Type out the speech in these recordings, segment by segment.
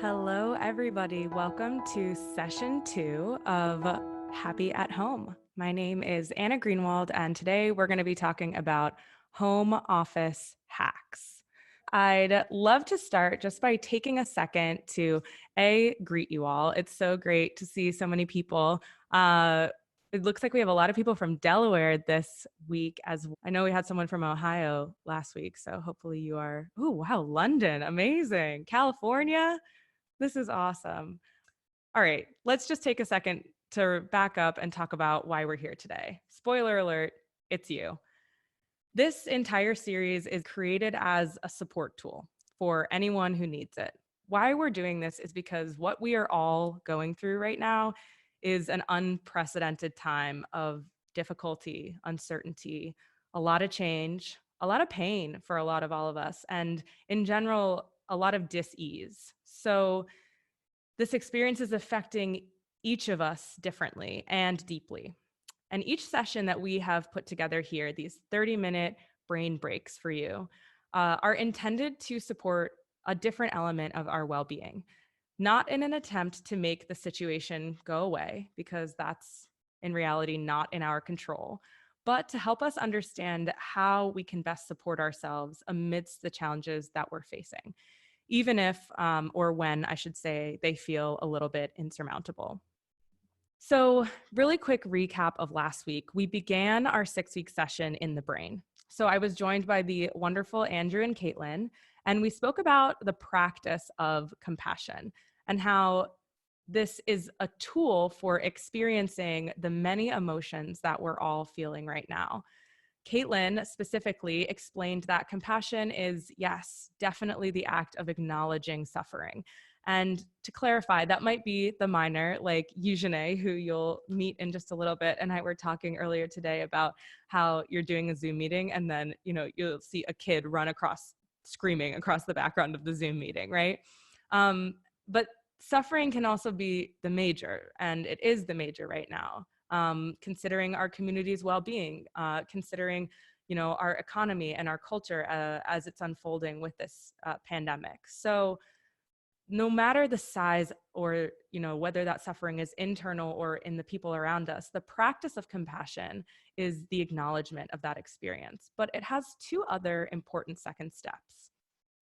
Hello, everybody. Welcome to session 2 of Happy at Home. My name is Anna Greenwald, and today we're going to be talking about home office hacks. I'd love to start just by taking a second to greet you all. It's so great to see so many people. It looks like we have a lot of people from Delaware this week, as I know we had someone from Ohio last week. So hopefully you are. Oh, wow, London. Amazing. California. This is awesome. All right, let's just take a second to back up and talk about why we're here today. Spoiler alert, it's you. This entire series is created as a support tool for anyone who needs it. Why we're doing this is because what we are all going through right now is an unprecedented time of difficulty, uncertainty, a lot of change, a lot of pain for a lot of all of us, and in general, a lot of dis-ease. So this experience is affecting each of us differently and deeply. And each session that we have put together here, these 30-minute brain breaks for you, are intended to support a different element of our well-being, not in an attempt to make the situation go away, because that's in reality not in our control, but to help us understand how we can best support ourselves amidst the challenges that we're facing, even if, or when I should say, they feel a little bit insurmountable. So, really quick recap of last week. We began our 6-week session in the brain. So I was joined by the wonderful Andrew and Caitlyn, and we spoke about the practice of compassion and how this is a tool for experiencing the many emotions that we're all feeling right now. Caitlyn specifically explained that compassion is, yes, definitely the act of acknowledging suffering. And to clarify, that might be the minor, like Eugene, who you'll meet in just a little bit. And I were talking earlier today about how you're doing a Zoom meeting and then, you'll see a kid run across, screaming across the background of the Zoom meeting, right? But suffering can also be the major, and it is the major right now. Considering our community's well-being, considering our economy and our culture as it's unfolding with this pandemic. So no matter the size or whether that suffering is internal or in the people around us, the practice of compassion is the acknowledgement of that experience. But it has 2 other important second steps.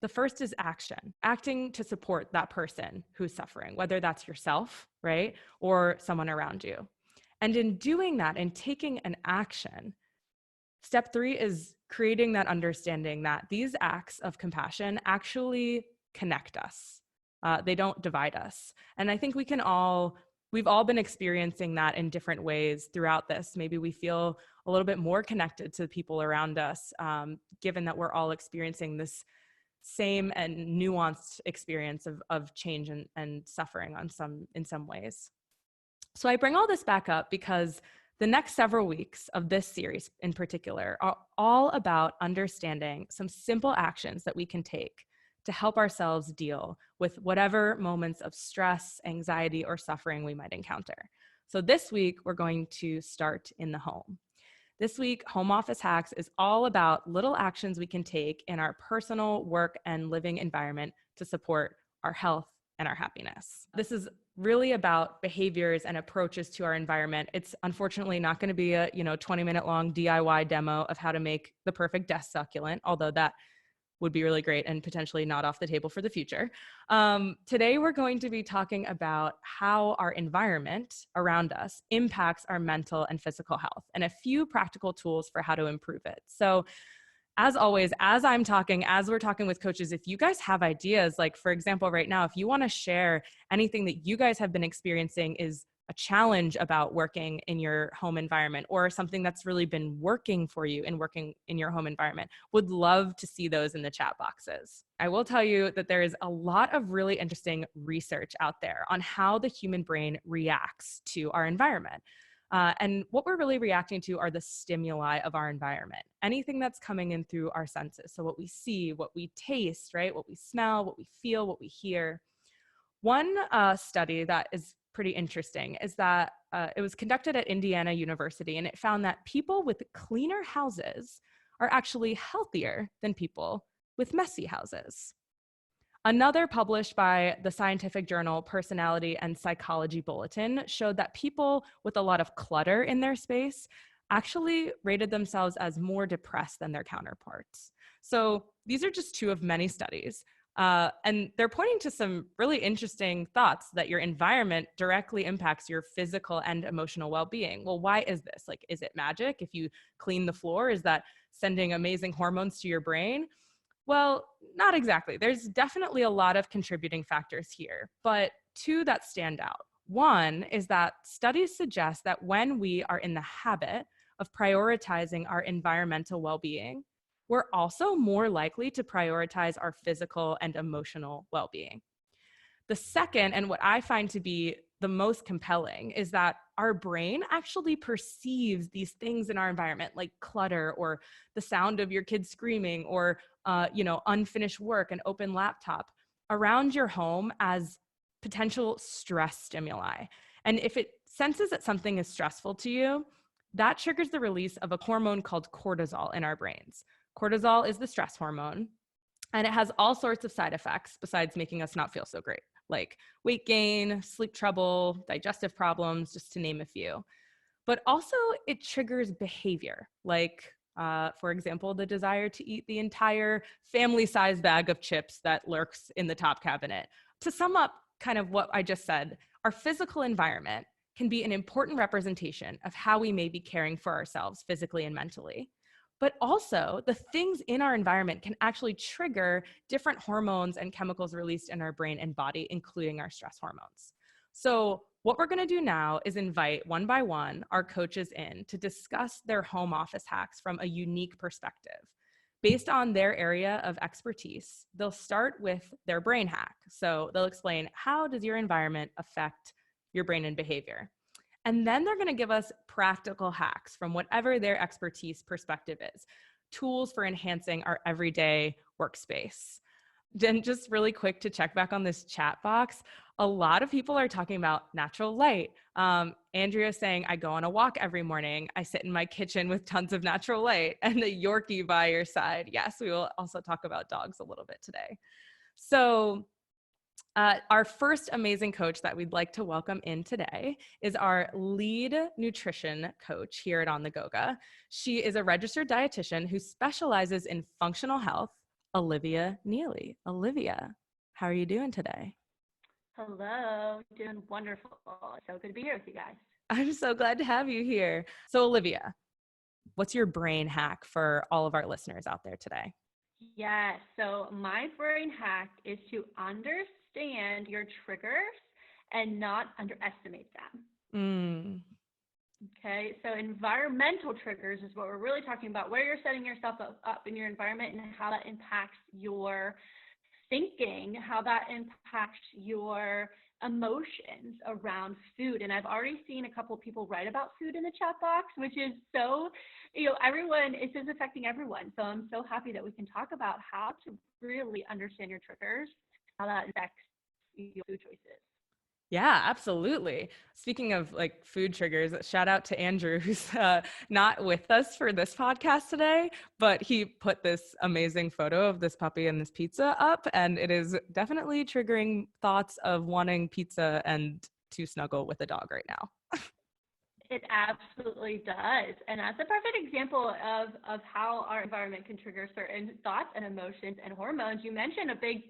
The first is action, acting to support that person who's suffering, whether that's yourself, right, or someone around you. And in doing that and taking an action, step 3 is creating that understanding that these acts of compassion actually connect us. They don't divide us. And I think we've all been experiencing that in different ways throughout this. Maybe we feel a little bit more connected to the people around us, given that we're all experiencing this same and nuanced experience of change and suffering in some ways. So I bring all this back up because the next several weeks of this series in particular are all about understanding some simple actions that we can take to help ourselves deal with whatever moments of stress, anxiety, or suffering we might encounter. So this week, we're going to start in the home. This week, Home Office Hacks is all about little actions we can take in our personal, work, and living environment to support our health and our happiness. This is really about behaviors and approaches to our environment. It's unfortunately not going to be a 20-minute long DIY demo of how to make the perfect desk succulent, although that would be really great and potentially not off the table for the future. Today, we're going to be talking about how our environment around us impacts our mental and physical health and a few practical tools for how to improve it. So as always, as we're talking with coaches, if you guys have ideas, like for example, right now, if you want to share anything that you guys have been experiencing is a challenge about working in your home environment or something that's really been working for you in working in your home environment, would love to see those in the chat boxes. I will tell you that there is a lot of really interesting research out there on how the human brain reacts to our environment. And what we're really reacting to are the stimuli of our environment, anything that's coming in through our senses. So what we see, what we taste, right? What we smell, what we feel, what we hear. One study that is pretty interesting is that it was conducted at Indiana University, and it found that people with cleaner houses are actually healthier than people with messy houses. Another published by the scientific journal Personality and Psychology Bulletin showed that people with a lot of clutter in their space actually rated themselves as more depressed than their counterparts. So these are just two of many studies. And they're pointing to some really interesting thoughts that your environment directly impacts your physical and emotional well-being. Well, why is this? Like, is it magic? If you clean the floor, is that sending amazing hormones to your brain? Well, not exactly. There's definitely a lot of contributing factors here, but two that stand out. One is that studies suggest that when we are in the habit of prioritizing our environmental well-being, we're also more likely to prioritize our physical and emotional well-being. The second, and what I find to be the most compelling, is that our brain actually perceives these things in our environment, like clutter or the sound of your kids screaming or unfinished work, an open laptop, around your home as potential stress stimuli. And if it senses that something is stressful to you, that triggers the release of a hormone called cortisol in our brains. Cortisol is the stress hormone, and it has all sorts of side effects besides making us not feel so great, like weight gain, sleep trouble, digestive problems, just to name a few. But also it triggers behavior, like, for example, the desire to eat the entire family-sized bag of chips that lurks in the top cabinet. To sum up kind of what I just said, our physical environment can be an important representation of how we may be caring for ourselves physically and mentally. But also, the things in our environment can actually trigger different hormones and chemicals released in our brain and body, including our stress hormones. So what we're going to do now is invite one by one our coaches in to discuss their home office hacks from a unique perspective. Based on their area of expertise, they'll start with their brain hack. So they'll explain, how does your environment affect your brain and behavior? And then they're going to give us practical hacks from whatever their expertise perspective is, tools for enhancing our everyday workspace. Then just really quick to check back on this chat box, a lot of people are talking about natural light. Andrea saying, I go on a walk every morning. I sit in my kitchen with tons of natural light, and the Yorkie by your side. Yes, we will also talk about dogs a little bit today. So our first amazing coach that we'd like to welcome in today is our lead nutrition coach here at On the Goga. She is a registered dietitian who specializes in functional health, Olivia Neely. Olivia, how are you doing today? Hello, doing wonderful. So good to be here with you guys. I'm so glad to have you here. So Olivia, what's your brain hack for all of our listeners out there today? Yes, so my brain hack is to understand your triggers and not underestimate them. Okay, so environmental triggers is what we're really talking about, where you're setting yourself up in your environment and how that impacts your thinking, how that impacts your emotions around food. And I've already seen a couple of people write about food in the chat box, which is so, everyone, it's just affecting everyone. So I'm so happy that we can talk about how to really understand your triggers, how that affects your food choices. Yeah, absolutely. Speaking of like food triggers, shout out to Andrew, who's not with us for this podcast today, but he put this amazing photo of this puppy and this pizza up, and it is definitely triggering thoughts of wanting pizza and to snuggle with a dog right now. It absolutely does. And that's a perfect example of how our environment can trigger certain thoughts and emotions and hormones. You mentioned a big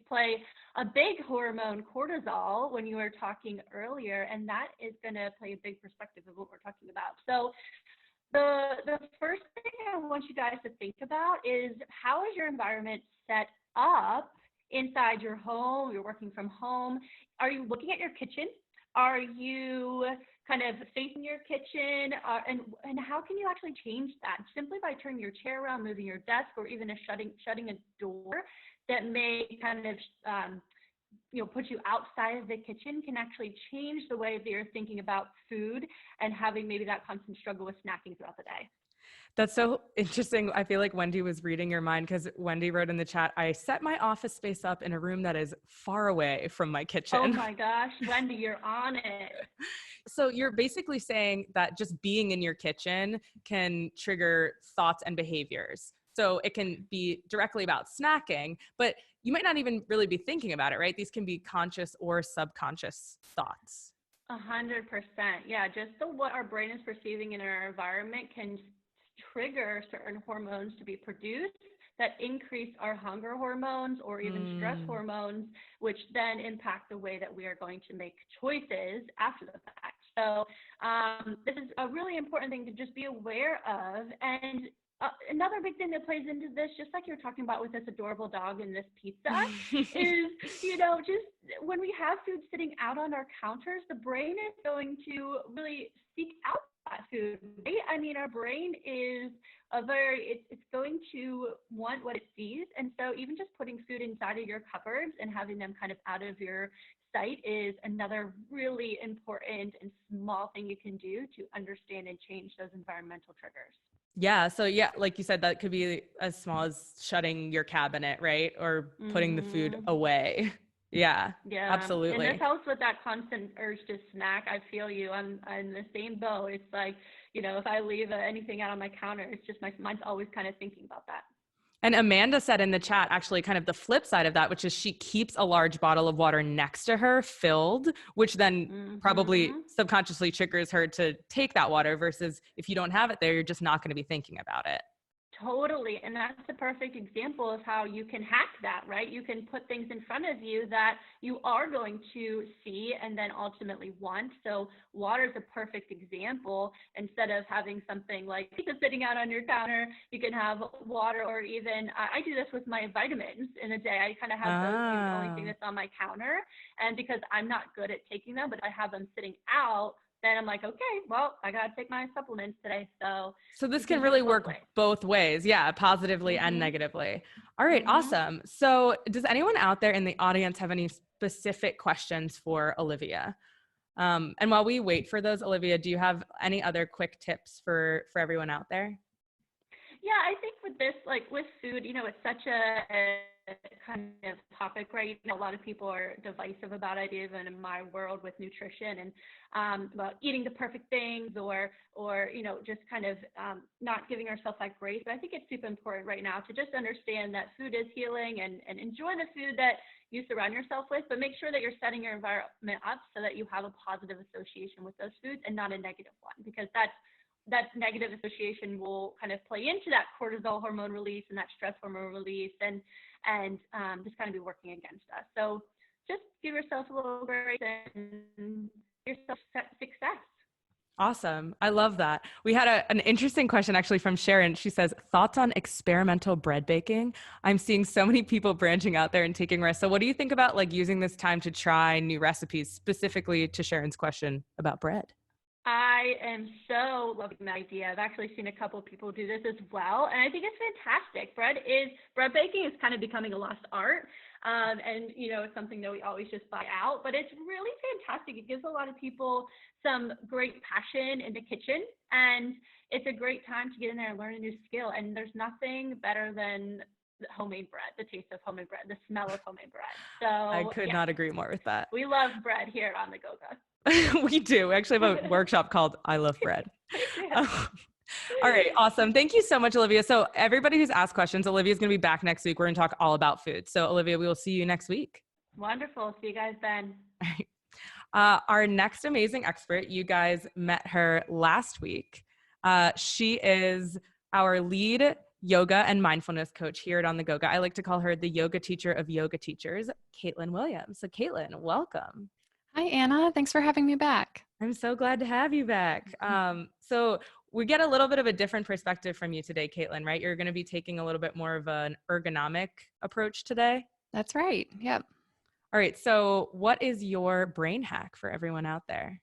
hormone, cortisol, when you were talking earlier, and that is going to play a big perspective of what we're talking about. So the first thing I want you guys to think about is, how is your environment set up inside your home? You're working from home. Are you looking at your kitchen? Are you kind of facing your kitchen? And how can you actually change that? Simply by turning your chair around, moving your desk, or even shutting a door that may kind of put you outside of the kitchen, can actually change the way that you're thinking about food and having maybe that constant struggle with snacking throughout the day. That's so interesting. I feel like Wendy was reading your mind, because Wendy wrote in the chat, I set my office space up in a room that is far away from my kitchen. Oh my gosh, Wendy, you're on it. So you're basically saying that just being in your kitchen can trigger thoughts and behaviors. So it can be directly about snacking, but you might not even really be thinking about it, right? These can be conscious or subconscious thoughts. 100%. Yeah, just what our brain is perceiving in our environment can trigger certain hormones to be produced that increase our hunger hormones or even stress hormones, which then impact the way that we are going to make choices after the fact. So this is a really important thing to just be aware of. And another big thing that plays into this, just like you're talking about with this adorable dog and this pizza, is, just when we have food sitting out on our counters, the brain is going to really seek out that food, right? I mean, our brain is it's going to want what it sees. And so even just putting food inside of your cupboards and having them kind of out of your sight is another really important and small thing you can do to understand and change those environmental triggers. Yeah. So yeah, like you said, that could be as small as shutting your cabinet, right? Or putting the food away. Yeah, Yeah. And this absolutely. helps with that constant urge to snack. I feel you. I'm in the same boat. It's like, if I leave anything out on my counter, it's just my mind's always kind of thinking about that. And Amanda said in the chat, actually, kind of the flip side of that, which is she keeps a large bottle of water next to her filled, which then probably subconsciously triggers her to take that water versus if you don't have it there, you're just not going to be thinking about it. Totally. And that's a perfect example of how you can hack that, right? You can put things in front of you that you are going to see and then ultimately want. So water is a perfect example. Instead of having something like pizza sitting out on your counter, you can have water, or even I do this with my vitamins in a day. I kind of have those be the only thing that's on my counter. And because I'm not good at taking them, but I have them sitting out, then I'm like, okay, well, I got to take my supplements today. So this can really work both ways. Yeah, positively and negatively. All right, awesome. So does anyone out there in the audience have any specific questions for Olivia? And while we wait for those, Olivia, do you have any other quick tips for everyone out there? Yeah, I think with this, like with food, it's such a kind of topic, right? A lot of people are divisive about it, even in my world with nutrition and about eating the perfect things or just kind of not giving ourselves that grace. But I think it's super important right now to just understand that food is healing and enjoy the food that you surround yourself with, but make sure that you're setting your environment up so that you have a positive association with those foods and not a negative one, because that negative association will kind of play into that cortisol hormone release and that stress hormone release and just kind of be working against us. So just give yourself a little grace and give yourself success. Awesome. I love that. We had an interesting question actually from Sharon. She says, thoughts on experimental bread baking? I'm seeing so many people branching out there and taking risks. So what do you think about like using this time to try new recipes, specifically to Sharon's question about bread? I am so loving that idea. I've actually seen a couple of people do this as well, and I think it's fantastic. Bread baking is kind of becoming a lost art, and it's something that we always just buy out, but it's really fantastic. It gives a lot of people some great passion in the kitchen, and it's a great time to get in there and learn a new skill. And there's nothing better than homemade bread, the taste of homemade bread, the smell of homemade bread. So I could not agree more with that. We love bread here on the Goga. We do. We actually have a workshop called I Love Bread. All right. Awesome. Thank you so much, Olivia. So everybody who's asked questions, Olivia's going to be back next week. We're going to talk all about food. So Olivia, we will see you next week. Wonderful. See you guys then. All right. Our next amazing expert, you guys met her last week. She is our lead yoga and mindfulness coach here at On the Goga. I like to call her the yoga teacher of yoga teachers, Caitlyn Williams. So Caitlyn, welcome. Hi, Anna. Thanks for having me back. I'm so glad to have you back. So we get a little bit of a different perspective from you today, Caitlyn, right? You're going to be taking a little bit more of an ergonomic approach today. That's right. Yep. All right. So what is your brain hack for everyone out there?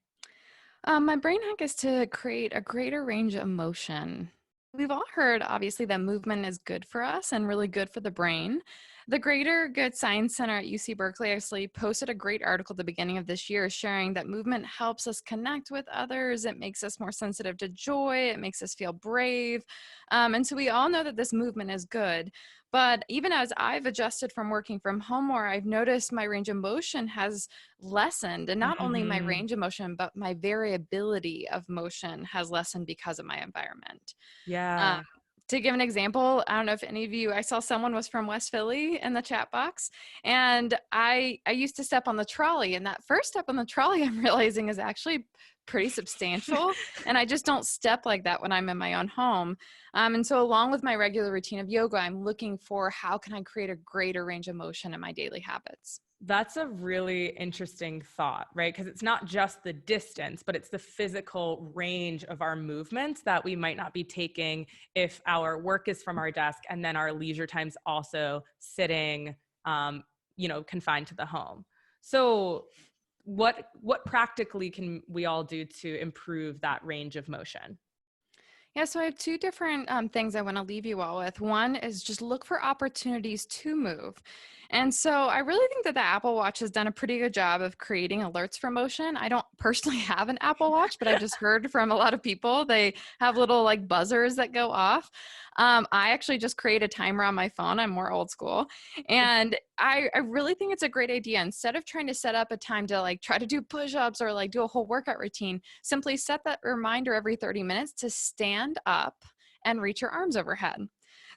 My brain hack is to create a greater range of motion. We've all heard, obviously, that movement is good for us and really good for the brain. The Greater Good Science Center at UC Berkeley actually posted a great article at the beginning of this year sharing that movement helps us connect with others. It makes us more sensitive to joy. It makes us feel brave. And so we all know that this movement is good. But even as I've adjusted from working from home more, I've noticed my range of motion has lessened. And not only my range of motion, but my variability of motion has lessened because of my environment. Yeah. to give an example, I don't know if any of you, I saw someone was from West Philly in the chat box, and I used to step on the trolley, and that first step on the trolley I'm realizing is actually pretty substantial, and I just don't step like that when I'm in my own home. And so along with my regular routine of yoga, I'm looking for how can I create a greater range of motion in my daily habits. That's a really interesting thought, right? Because it's not just the distance, but it's the physical range of our movements that we might not be taking if our work is from our desk and then our leisure time's also sitting, confined to the home. So what practically can we all do to improve that range of motion? Yeah, so I have two different things I want to leave you all with. One is just look for opportunities to move. And so I really think that the Apple Watch has done a pretty good job of creating alerts for motion. I don't personally have an Apple Watch, but I've just heard from a lot of people, they have little like buzzers that go off. I actually just create a timer on my phone. I'm more old school. And I really think it's a great idea. Instead of trying to set up a time to like try to do push-ups or like do a whole workout routine, simply set that reminder every 30 minutes to stand up and reach your arms overhead.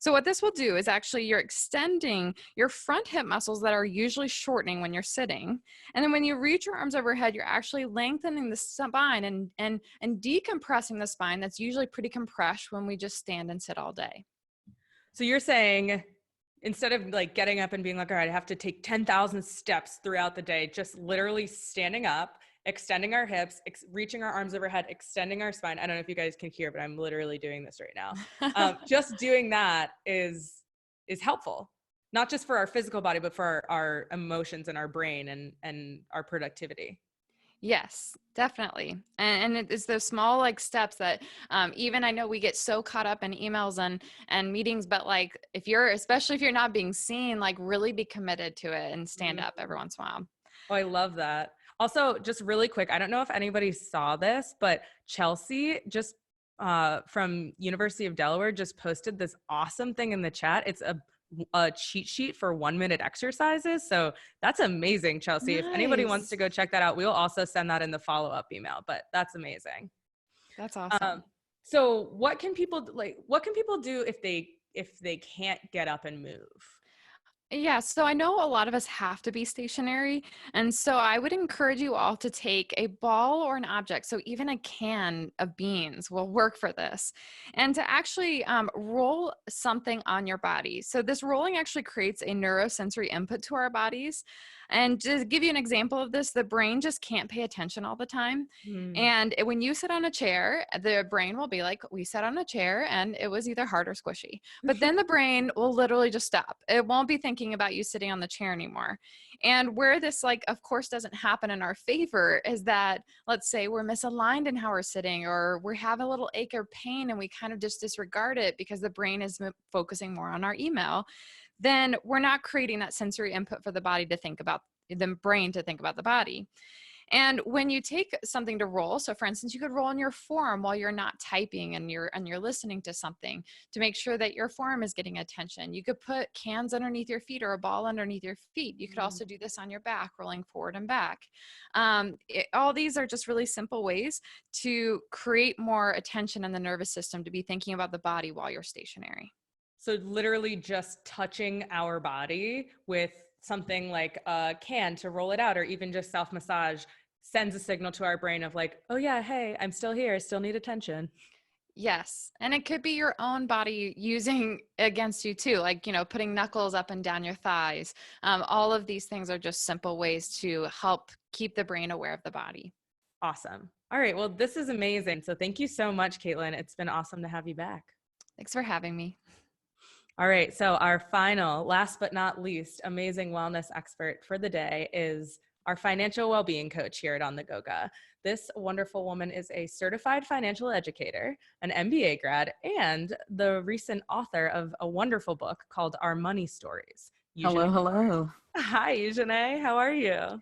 So what this will do is actually you're extending your front hip muscles that are usually shortening when you're sitting. And then when you reach your arms overhead, you're actually lengthening the spine and decompressing the spine that's usually pretty compressed when we just stand and sit all day. So you're saying instead of like getting up and being like, all right, I have to take 10,000 steps throughout the day, just literally standing up, extending our hips, reaching our arms overhead, extending our spine. I don't know if you guys can hear, but I'm literally doing this right now. Just doing that is helpful, not just for our physical body, but for our emotions and our brain and our productivity. Yes, definitely. And it is those small like steps that even I know we get so caught up in emails and meetings, but like especially if you're not being seen, like really be committed to it and stand up every once in a while. Oh, I love that. Also, just really quick, I don't know if anybody saw this, but Chelsea just from University of Delaware just posted this awesome thing in the chat. It's a cheat sheet for 1-minute exercises. So that's amazing, Chelsea. Nice. If anybody wants to go check that out, we'll also send that in the follow-up email, but that's amazing. That's awesome. So what can people do if they can't get up and move? Yeah, so I know a lot of us have to be stationary. And so I would encourage you all to take a ball or an object. So even a can of beans will work for this. And to actually roll something on your body. So this rolling actually creates a neurosensory input to our bodies. And to give you an example of this, the brain just can't pay attention all the time. And when you sit on a chair, the brain will be like, we sat on a chair and it was either hard or squishy. But then the brain will literally just stop. It won't be thinking about you sitting on the chair anymore. And where this, like, of course, doesn't happen in our favor is that, let's say we're misaligned in how we're sitting, or we have a little ache or pain and we kind of just disregard it because the brain is focusing more on our email. Then we're not creating that sensory input for the body to think about, the brain to think about the body. And when you take something to roll, so for instance, you could roll on your forearm while you're not typing and you're listening to something to make sure that your forearm is getting attention. You could put cans underneath your feet or a ball underneath your feet. You could also do this on your back, rolling forward and back. All these are just really simple ways to create more attention in the nervous system to be thinking about the body while you're stationary. So literally just touching our body with something like a can to roll it out, or even just self-massage sends a signal to our brain of like, oh yeah, hey, I'm still here. I still need attention. Yes. And it could be your own body using against you too, like, putting knuckles up and down your thighs. All of these things are just simple ways to help keep the brain aware of the body. Awesome. All right. Well, this is amazing. So thank you so much, Caitlyn. It's been awesome to have you back. Thanks for having me. All right. So our final, last but not least, amazing wellness expert for the day is our financial well-being coach here at On the Goga. This wonderful woman is a certified financial educator, an MBA grad, and the recent author of a wonderful book called Our Money Stories. Hello. Hi, Eugenie. How are you?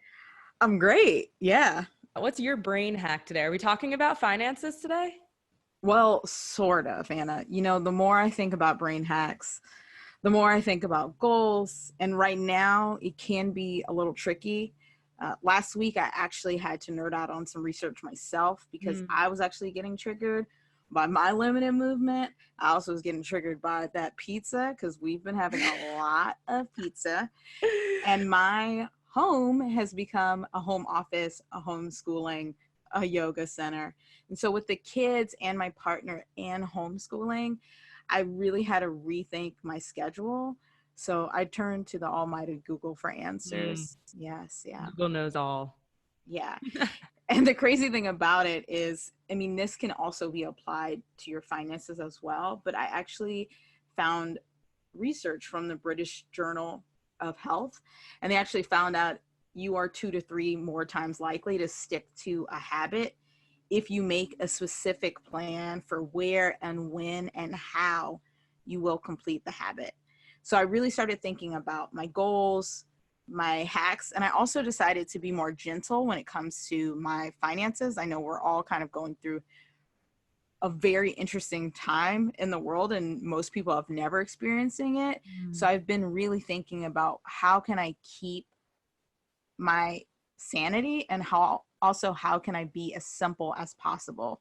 I'm great. Yeah. What's your brain hack today? Are we talking about finances today? Well, sort of, Anna. The more I think about brain hacks, the more I think about goals. And right now, it can be a little tricky. Last week, I actually had to nerd out on some research myself because I was actually getting triggered by my limited movement. I also was getting triggered by that pizza because we've been having a lot of pizza. And my home has become a home office, a homeschooling, a yoga center. And so with the kids and my partner and homeschooling, I really had to rethink my schedule. So I turned to the almighty Google for answers. Yes, yeah. Google knows all. Yeah. And the crazy thing about it is, I mean, this can also be applied to your finances as well. But I actually found research from the British Journal of Health, and they actually found out you are 2 to 3 more times likely to stick to a habit if you make a specific plan for where and when and how you will complete the habit. So I really started thinking about my goals, my hacks, and I also decided to be more gentle when it comes to my finances. I know we're all kind of going through a very interesting time in the world, and most people have never experiencing it. So I've been really thinking about how can I keep my sanity, and how can I be as simple as possible.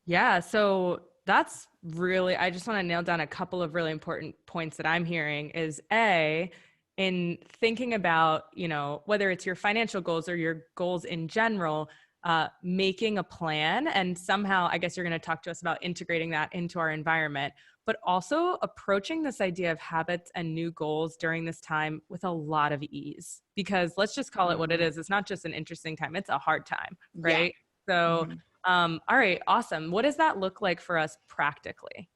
Yeah, so that's really, I just want to nail down a couple of really important points that I'm hearing is in thinking about, whether it's your financial goals or your goals in general, making a plan. And somehow, I guess you're going to talk to us about integrating that into our environment, but also approaching this idea of habits and new goals during this time with a lot of ease, because let's just call it what it is. It's not just an interesting time, it's a hard time, right? So, all right, awesome. What does that look like for us practically?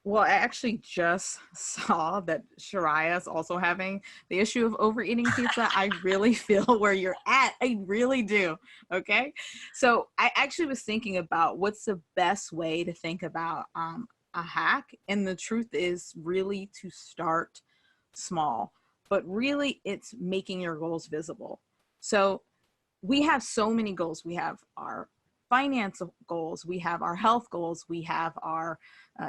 Well, I actually just saw that Shariah is also having the issue of overeating pizza. I really feel where you're at. I really do. Okay. So I actually was thinking about what's the best way to think about a hack. And the truth is really to start small, but really it's making your goals visible. So we have so many goals. We have our finance goals. We have our health goals. We have our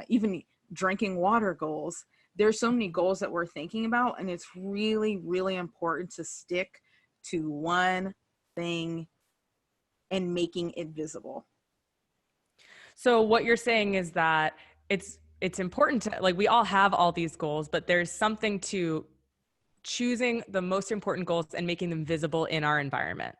even drinking water goals. There's so many goals that we're thinking about, and it's really, really important to stick to one thing and making it visible. So what you're saying is that it's important to, like, we all have all these goals, but there's something to choosing the most important goals and making them visible in our environment.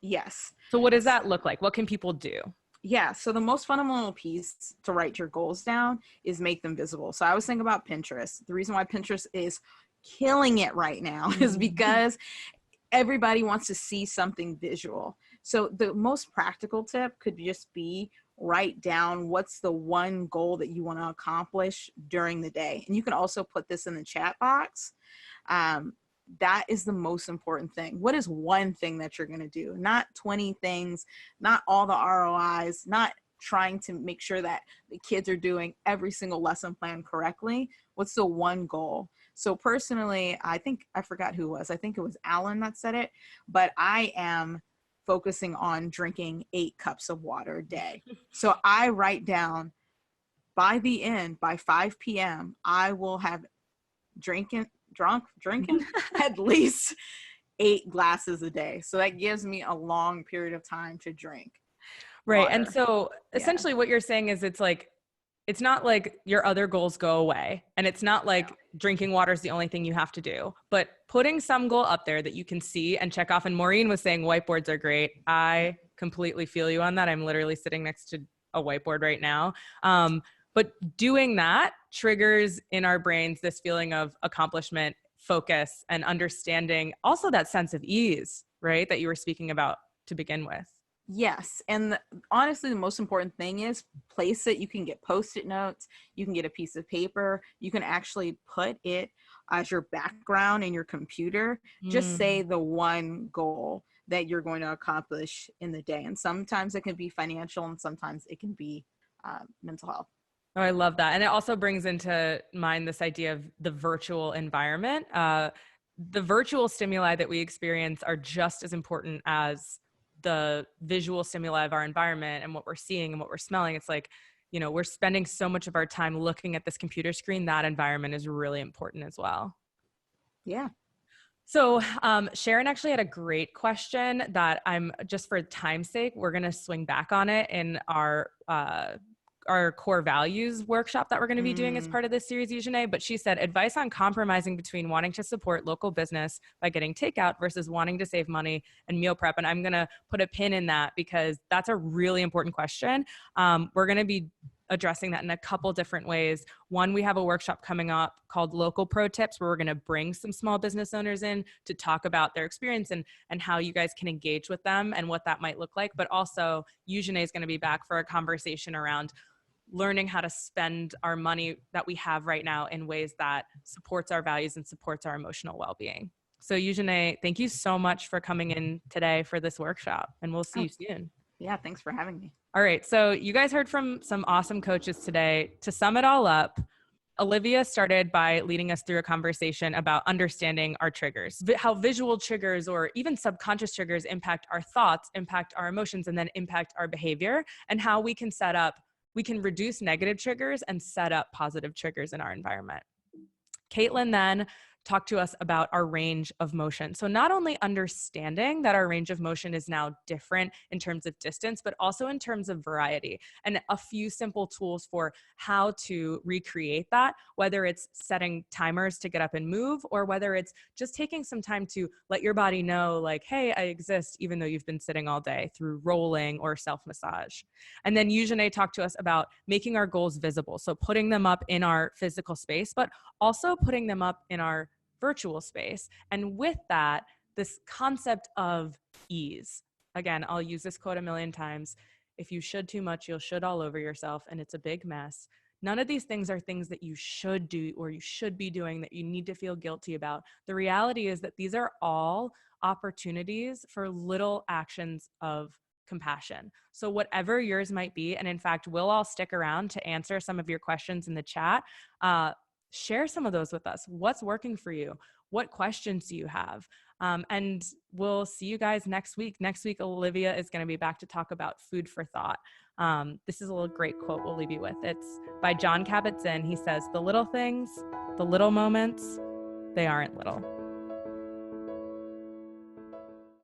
Yes. So what does that look like? What can people do? Yeah, so the most fundamental piece to write your goals down is make them visible. So I was thinking about Pinterest. The reason why Pinterest is killing it right now is because everybody wants to see something visual. So the most practical tip could just be write down what's the one goal that you want to accomplish during the day. And you can also put this in the chat box. That is the most important thing. What is one thing that you're going to do? Not 20 things, not all the ROIs, not trying to make sure that the kids are doing every single lesson plan correctly. What's the one goal? So personally, I forgot who it was. I think it was Alan that said it, but I am focusing on drinking 8 cups of water a day. So I write down by 5 p.m., I will have drinking at least 8 glasses a day. So that gives me a long period of time to drink. Right. Water. And so essentially what you're saying is it's not like your other goals go away, and it's not like drinking water is the only thing you have to do, but putting some goal up there that you can see and check off. And Maureen was saying whiteboards are great. I completely feel you on that. I'm literally sitting next to a whiteboard right now. But doing that triggers in our brains this feeling of accomplishment, focus, and understanding, also that sense of ease, right, that you were speaking about to begin with. Yes. And honestly, the most important thing is place it. You can get Post-it notes. You can get a piece of paper. You can actually put it as your background in your computer. Just say the one goal that you're going to accomplish in the day. And sometimes it can be financial, and sometimes it can be mental health. Oh, I love that. And it also brings into mind this idea of the virtual environment. The virtual stimuli that we experience are just as important as the visual stimuli of our environment and what we're seeing and what we're smelling. It's like, we're spending so much of our time looking at this computer screen. That environment is really important as well. Yeah. So Sharon actually had a great question that I'm just for time's sake, we're going to swing back on it in our our core values workshop that we're going to be doing as part of this series, Eugene, but she said advice on compromising between wanting to support local business by getting takeout versus wanting to save money and meal prep. And I'm going to put a pin in that because that's a really important question. We're going to be addressing that in a couple different ways. One, we have a workshop coming up called Local Pro Tips, where we're going to bring some small business owners in to talk about their experience and how you guys can engage with them and what that might look like. But also, Eugene is going to be back for a conversation around learning how to spend our money that we have right now in ways that supports our values and supports our emotional well-being. So Eugene, thank you so much for coming in today for this workshop, and we'll see you soon. Yeah, thanks for having me. All right, so you guys heard from some awesome coaches today. To sum it all up, Olivia started by leading us through a conversation about understanding our triggers, how visual triggers or even subconscious triggers impact our thoughts, impact our emotions, and then impact our behavior, and how we can reduce negative triggers and set up positive triggers in our environment. Caitlyn then talked to us about our range of motion. So not only understanding that our range of motion is now different in terms of distance, but also in terms of variety, and a few simple tools for how to recreate that, whether it's setting timers to get up and move, or whether it's just taking some time to let your body know, like, hey, I exist, even though you've been sitting all day, through rolling or self-massage. And then Eugene talked to us about making our goals visible. So putting them up in our physical space, but also putting them up in our virtual space. And with that, this concept of ease. Again, I'll use this quote a million times. If you should too much, you'll should all over yourself, and it's a big mess. None of these things are things that you should do or you should be doing that you need to feel guilty about. The reality is that these are all opportunities for little actions of compassion. So whatever yours might be, and in fact, we'll all stick around to answer some of your questions in the chat. Share some of those with us. What's working for you? What questions do you have? And we'll see you guys next week. Next week, Olivia is going to be back to talk about food for thought. This is a little great quote we'll leave you with. It's by John Kabat-Zinn. He says, "The little things, the little moments, they aren't little."